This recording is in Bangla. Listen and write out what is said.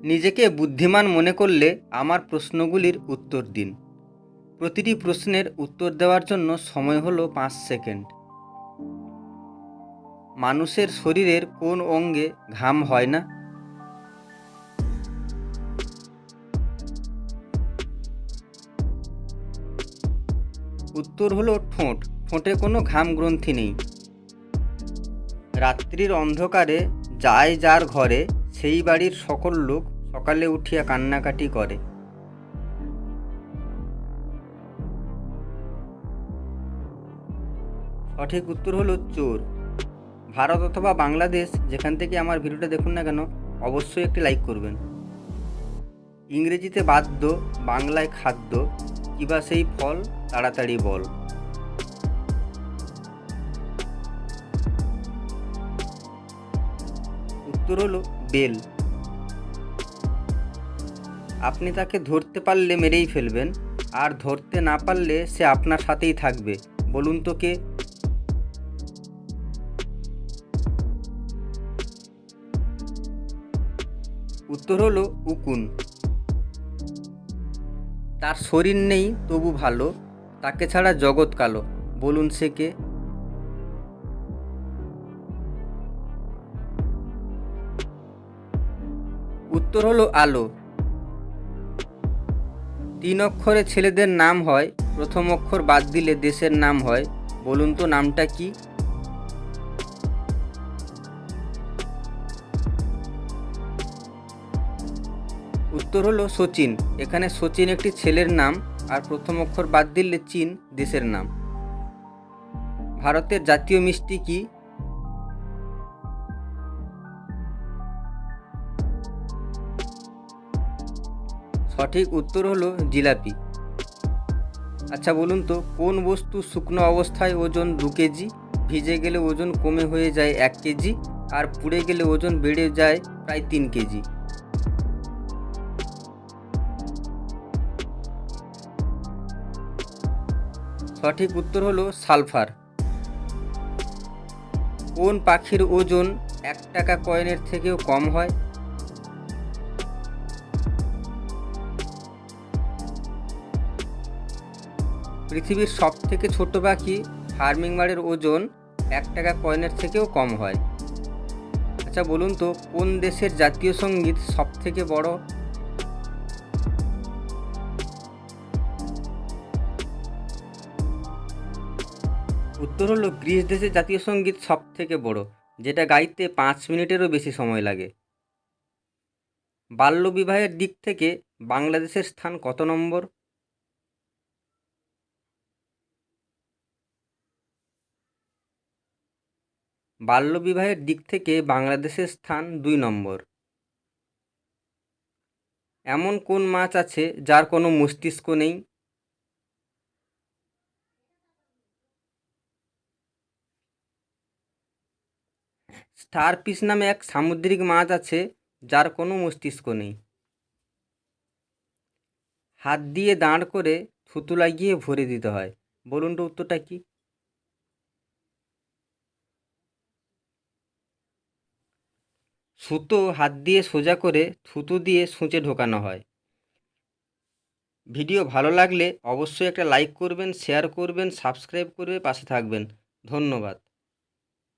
নিজেকে বুদ্ধিমান মনে করলে আমার প্রশ্নগুলির উত্তর দিন। প্রতিটি প্রশ্নের উত্তর দেওয়ার জন্য সময় হলো 5 সেকেন্ড। মানুষের শরীরের কোন অঙ্গে ঘাম হয় না? উত্তর হলো ঠোঁট। ঠোঁটে কোনো ঘাম গ্রন্থি নেই। রাত্রির অন্ধকারে যায় যার ঘরে, সেই বাড়ির সকল লোক সকালে উঠিয়া কান্নাকাটি করে। সঠিক উত্তর হলো চোর। ভারত অথবা বাংলাদেশ যেখান থেকে আমার ভিডিওটা দেখুন না কেন, অবশ্যই একটি লাইক করবেন। ইংরেজিতে বাদ্য, বাংলায় খাদ্য, কিবা সেই ফল তাড়াতাড়ি বল। উত্তর হলো বেল। আপনি তাকে ধরতে পারলে মেরেই ফেলবেন, আর ধরতে না পারলে সে আপনার সাথেই থাকবে। বলুন তো কে? উত্তর হলো উকুন। তার শরীর নেই তবু ভালো, তাকে ছাড়া জগৎ কালো। বলুন সে কে? উত্তর হলো আলো। 3 অক্ষরে ছেলেদের নাম হয়, প্রথম অক্ষর বাদ দিলে দেশের নাম হয়। বলুন তো নামটা কি? উত্তর হলো সচিন। এখানে সচিন একটি ছেলের নাম, আর প্রথম অক্ষর বাদ দিলে চীন দেশের নাম। ভারতের জাতীয় মিষ্টি কি? সঠিক উত্তর হলো জিলাপি। আচ্ছা বলুন তো, কোন বস্তু শুকনো অবস্থায় ওজন 2 কেজি, ভিজে গেলে ওজন কমে হয়ে যায় 1 কেজি, আর পুড়ে গেলে ওজন বেড়ে যায় প্রায় 3 কেজি? সঠিক উত্তর হলো সালফার। কোন পাখির ওজন 1 টাকা কয়েনের থেকেও কম হয়? পৃথিবীর সবথেকে ছোট পাখি হামিংবার্ডের ওজন 1 টাকা কয়েনের থেকেও কম হয়। আচ্ছা বলুন তো, কোন দেশের জাতীয় সঙ্গীত সবথেকে বড়? উত্তর হলো গ্রিস দেশের জাতীয় সঙ্গীত সবথেকে বড়, যেটা গাইতে 5 মিনিটেরও বেশি সময় লাগে। বাল্যবিবাহের দিক থেকে বাংলাদেশের স্থান কত নম্বর? বাল্যবিবাহের দিক থেকে বাংলাদেশের স্থান 2 নম্বর। এমন কোন মাছ আছে যার কোনো মস্তিষ্ক নেই? স্টারফিশ নামে এক সামুদ্রিক মাছ আছে যার কোনো মস্তিষ্ক নেই। হাত দিয়ে দাঁড় করে থুতু লাগিয়ে ভরে দিতে হয়। বলুন তো উত্তরটা কি? সুতো হাত দিয়ে সোজা করে থুতু দিয়ে সূঁচে ঢোকানো হয়। ভিডিও ভালো লাগলে অবশ্যই একটা লাইক করবেন, শেয়ার করবেন, সাবস্ক্রাইব করে পাশে থাকবেন। ধন্যবাদ।